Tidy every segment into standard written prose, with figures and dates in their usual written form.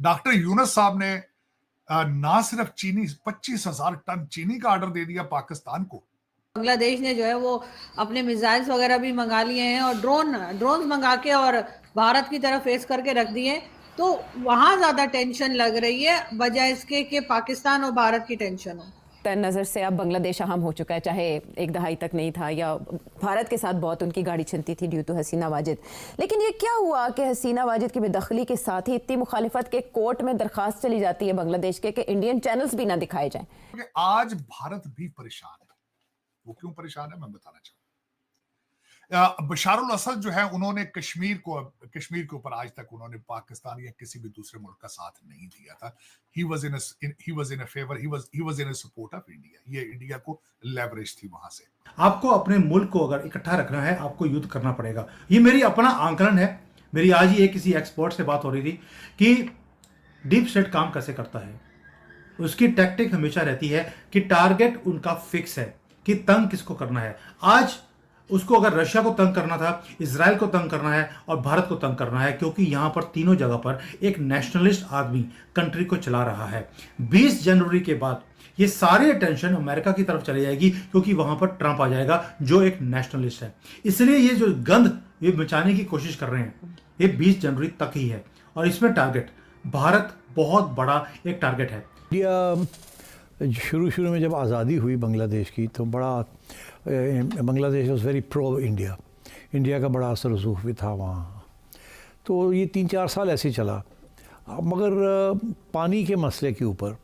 Doctor Yunus साहब ने ना सिर्फ चीनी 25,000 टन चीनी का ऑर्डर दे दिया पाकिस्तान को। बांग्लादेश ने जो है वो अपने मिसाइल्स वगैरह भी मंगा लिए हैं और ड्रोन मंगा के और भारत की तरफ फेस करके रख दिए। तो वहां ज्यादा टेंशन लग रही है बजाय इसके कि पाकिस्तान और भारत की टेंशन हो। नज़र से अब बांग्लादेश अहम हो चुका है, चाहे एक दहाई तक नहीं था या भारत के साथ बहुत उनकी गाड़ी चलती थी ड्यू टू हसीना वाजिद। लेकिन ये क्या हुआ कि हसीना वाजिद की बेदखली के साथ ही इतनी मुखालिफत के कोर्ट में दरखास्त चली जाती है बांग्लादेश के कि इंडियन चैनल्स भी ना दिखाए जाएं। आज भारत भी परेशान है। वो क्यों परेशान है मैं बताना चाहूंगा। बशारुल असद जो है उन्होंने कश्मीर के ऊपर आज तक उन्होंने पाकिस्तान या किसी भी दूसरे मुल्क का साथ नहीं दिया था। He was in a favour, he was in a support of India. ये इंडिया को लेवरेज थी वहां से। आपको अपने मुल्क को अगर इकट्ठा रखना है, आपको युद्ध करना पड़ेगा। ये मेरी अपना आंकलन है। मेरी आज ही एक किसी एक्सपर्ट से बात हो रही थी कि डीप स्टेट काम कैसे करता है। उसकी टैक्टिक हमेशा रहती है कि टारगेट उनका फिक्स है कि तंग किसको करना है। आज उसको अगर रशिया को तंग करना था, इजराइल को तंग करना है और भारत को तंग करना है, क्योंकि यहां पर तीनों जगह पर एक नेशनलिस्ट आदमी कंट्री को चला रहा है। 20 जनवरी के बाद ये सारी अटेंशन अमेरिका की तरफ चली जाएगी, क्योंकि वहां पर ट्रंप आ जाएगा जो एक नेशनलिस्ट है। इसलिए ये जो गंद ये मचाने की कोशिश कर रहे हैं ये 20 जनवरी तक ही है और इसमें टारगेट भारत बहुत बड़ा एक टारगेट है। इंडिया शुरू में जब आज़ादी हुई बांग्लादेश की तो बड़ा Bangladesh was very pro India. India का बड़ा असर रसूख भी था वहाँ। तो ये 3-4 साल ऐसे ही चला। मगर पानी के मसले के ऊपर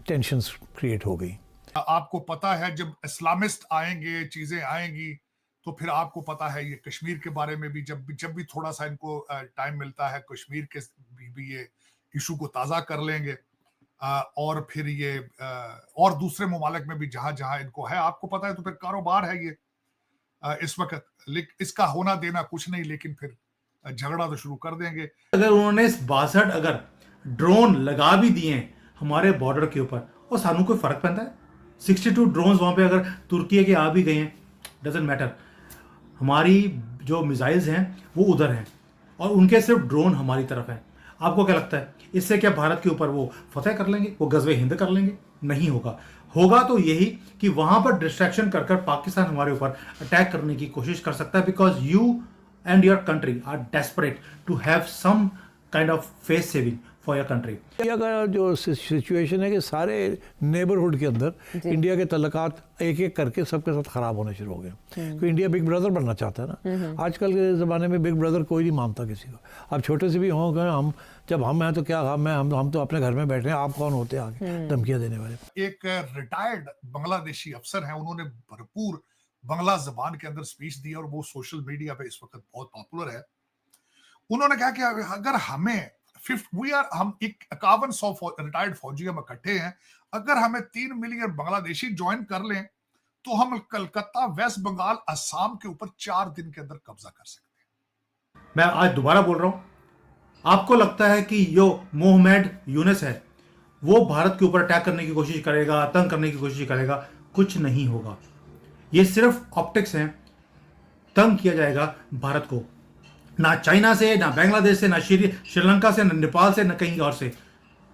टेंशन्स क्रिएट हो गई। आपको पता है जब इस्लामिस्ट आएंगे, चीजें आएंगी, तो फिर आपको पता है ये कश्मीर के बारे में भी जब भी थोड़ा सा इनको टाइम मिलता है कश्मीर के भी ये इशू को ताज़ा कर लेंगे। और फिर ये और दूसरे ममालिक में भी जहां जहां इनको है, आपको पता है, तो फिर कारोबार है ये इस वक्त। इसका होना देना कुछ नहीं, लेकिन फिर झगड़ा तो शुरू कर देंगे। अगर उन्होंने 62 अगर ड्रोन लगा भी दिए हमारे बॉर्डर के ऊपर और सानू कोई फर्क पैंता है। 62 ड्रोन वहां पे अगर तुर्की के आ भी गए हैं, डजेंट मैटर। हमारी जो मिसाइल्स हैं वो उधर हैं और उनके सिर्फ ड्रोन हमारी तरफ है। आपको क्या लगता है इससे क्या भारत के ऊपर वो फतेह कर लेंगे, वो गज़वे हिंद कर लेंगे? नहीं होगा। होगा तो यही कि वहां पर डिस्ट्रैक्शन कर पाकिस्तान हमारे ऊपर अटैक करने की कोशिश कर सकता है, because you and your country are desperate to have some kind of face saving for your country. India का जो सिचुएशन है कि सारे नेबरहुड के अंदर इंडिया के तल्लुकात एक एक करके सबके साथ ख़राब होने शुरू हो गए, क्योंकि इंडिया बिग ब्रदर बनना चाहता है ना। आजकल के ज़माने में बिग ब्रदर कोई नहीं मानता किसी को। अब छोटे से भी हों हम जब हम हैं तो क्या हम तो अपने घर में बैठे हैं, आप कौन होते हैं आगे धमकियाँ देने वाले। एक रिटायर्ड बांग्लादेशी अफसर हैं, उन्होंने भरपूर बांग्ला जबान के अंदर स्पीच दी और वो सोशल मीडिया पे इस वक्त बहुत पॉपुलर है। उन्होंने कहा कि अगर हमें हम 5100 रिटायर्ड फौजी हम इकट्ठे हैं, अगर हमें 3 मिलियन बांग्लादेशी ज्वाइन कर लें तो हम कलकत्ता, वेस्ट बंगाल, असम के ऊपर 4 दिन के अंदर कब्जा कर सकते हैं। मैं आज दोबारा बोल रहा हूं, आपको लगता है कि जो मोहम्मद यूनुस है वो भारत के ऊपर अटैक करने की कोशिश करेगा, तंग करने की कोशिश करेगा? कुछ नहीं होगा। ये सिर्फ ऑप्टिक्स हैं। तंग किया जाएगा भारत को, ना चाइना से, ना बांग्लादेश से, ना श्रीलंका से, ना नेपाल से, ना कहीं और से।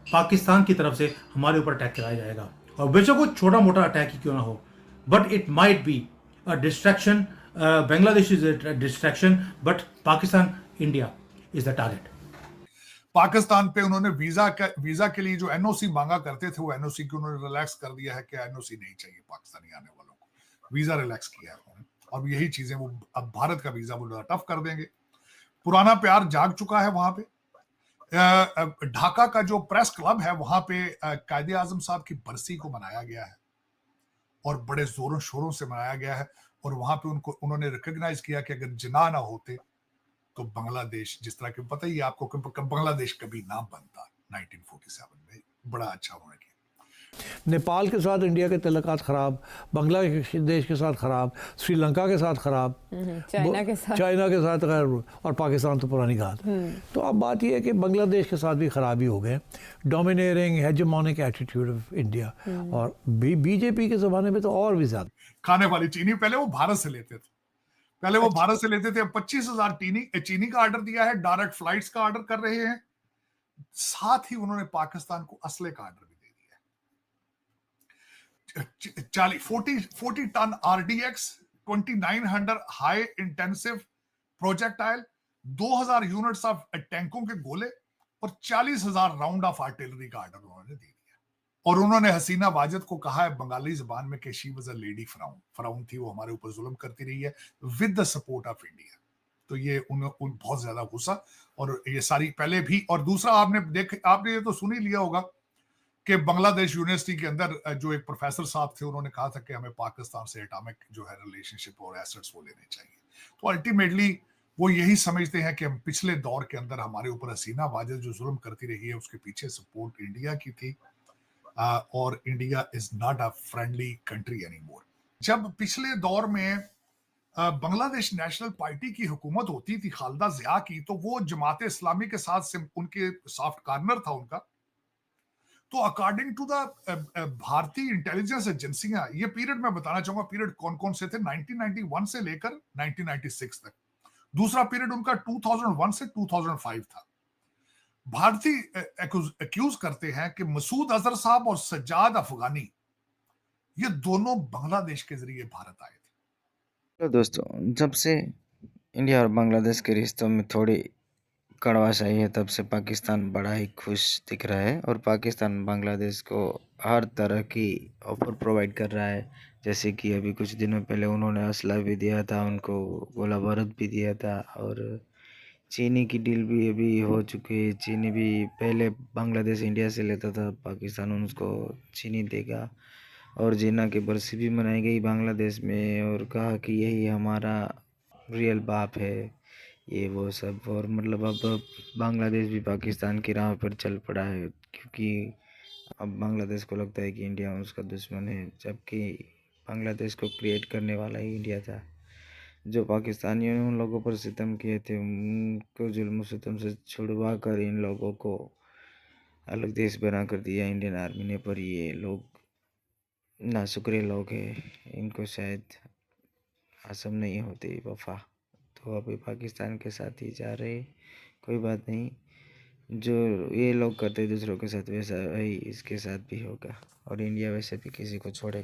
पाकिस्तान की तरफ से हमारे ऊपर अटैक कराया जाएगा और बेशक वो छोटा मोटा अटैक ही क्यों ना हो, but it might be a distraction. Bangladesh is a distraction, but Pakistan, India is the target. Pakistan पे उन्होंने वीजा के लिए जो एनओसी मांगा करते थे, वो एनओसी को उन्होंने रिलैक्स कर दिया है कि एनओसी नहीं चाहिए पाकिस्तानी आने वालों को। वीजा रिलैक्स किया है उन्होंने, और यही चीजें वो अब भारत का वीजा वो टफ कर देंगे। पुराना प्यार जाग चुका है वहां पे। ढाका का जो प्रेस क्लब है वहां पे कायदे आजम साहब की बरसी को मनाया गया है और बड़े जोरों शोरों से मनाया गया है, और वहां पे उन्होंने रिकॉग्नाइज किया कि अगर जिन्ना ना होते तो बांग्लादेश, जिस तरह के पता ही आपको, बांग्लादेश कभी ना बनता 1947 में। बड़ा अच्छा होने किया। नेपाल के साथ इंडिया के तल्लुकात ख़राब, बांग्लादेश के साथ ख़राब, श्रीलंका के साथ ख़राब, चाइना के साथ खैर, और पाकिस्तान तो पुरानी घात। तो अब बात यह है कि बांग्लादेश के साथ भी ख़राबी हो गए। Dominating hegemonic attitude of India, और बीजेपी के ज़माने में तो और भी ज़्यादा। खाने वाली चीनी पहले वो भारत से लेते थे, पहले वो भारत से लेते थे, अब 25,000 चीनी का ऑर्डर दिया है, डायरेक्ट फ्लाइट्स का ऑर्डर कर रहे हैं, साथ ही उन्होंने पाकिस्तान को असले का ऑर्डर भी दे दिया। 40 ton RDX, 2900 high intensive projectile, 2000 units of टैंकों के गोले और 40,000 राउंड ऑफ आर्टिलरी का ऑर्डर उन्होंने दे दिया। और उन्होंने हसीना वाजिद को कहा है बंगाली जुबान में कि she was a lady frown, frown थी, वो हमारे ऊपर जुल्म करती रही है with the support of India. तो ये उन बहुत ज्यादा गुस्सा, और ये सारी पहले भी। और दूसरा आपने ये तो सुन ही लिया होगा कि बांग्लादेश यूनिवर्सिटी के अंदर जो एक प्रोफेसर साहब थे, उन्होंने कहा था कि हमें पाकिस्तान से एटॉमिक जो है रिलेशनशिप और एसेट्स वो लेने चाहिए। तो अल्टीमेटली वो यही समझते हैं कि हम पिछले दौर के अंदर हमारे ऊपर हसीना वाजिद जो जुल्म करती रही है उसके पीछे सपोर्ट इंडिया की थी, और India is not a friendly country anymore. जब पिछले दौर में बांग्लादेश नेशनल पार्टी की हुकूमत होती थी खालिदा जिया की, तो वो जमात इस्लामी के साथ उनके सॉफ्ट कॉर्नर था उनका। तो अकॉर्डिंग टू द भारतीय इंटेलिजेंस एजेंसियां, ये पीरियड मैं बताना चाहूंगा पीरियड कौन कौन से थे, 1991 से लेकर 1996 तक। दूसरा पीरियड उनका 2001 से 2005 था। भारतीय एक्यूज करते हैं कि मसूद अजहर साहब और सज्जाद अफगानी ये दोनों बांग्लादेश के जरिए भारत आए थे। तो दोस्तों, जब से इंडिया और बांग्लादेश के रिश्तों में थोड़ी कड़वाश आई है, तब से पाकिस्तान बड़ा ही खुश दिख रहा है और पाकिस्तान बांग्लादेश को हर तरह की ऑफर प्रोवाइड कर रहा है। जैसे कि अभी कुछ दिनों पहले उन्होंने असला भी दिया था, उनको गोला बारूद भी दिया था, और चीनी की डील भी अभी हो चुकी है। चीनी भी पहले बांग्लादेश इंडिया से लेता था, पाकिस्तान उसको चीनी देगा, और जिन्ना की बरसी भी मनाई गई बांग्लादेश में, और कहा कि यही हमारा रियल बाप है, ये वो सब। और मतलब अब बांग्लादेश भी पाकिस्तान की राह पर चल पड़ा है, क्योंकि अब बांग्लादेश को लगता है कि इंडिया उसका दुश्मन है, जबकि बांग्लादेश को क्रिएट करने वाला ही इंडिया था। जो पाकिस्तानियों ने उन लोगों पर सितम किए थे, उनको जुल्म सितम से छुड़वा कर इन लोगों को अलग देश बना कर दिया इंडियन आर्मी ने। पर ये लोग नाशुक्रे लोग हैं, इनको शायद आसम नहीं होती वफा, तो अभी पाकिस्तान के साथ ही जा रहे। कोई बात नहीं, जो ये लोग करते दूसरों के साथ वैसा वही इसके साथ भी होगा, और इंडिया वैसे भी किसी को छोड़ेगा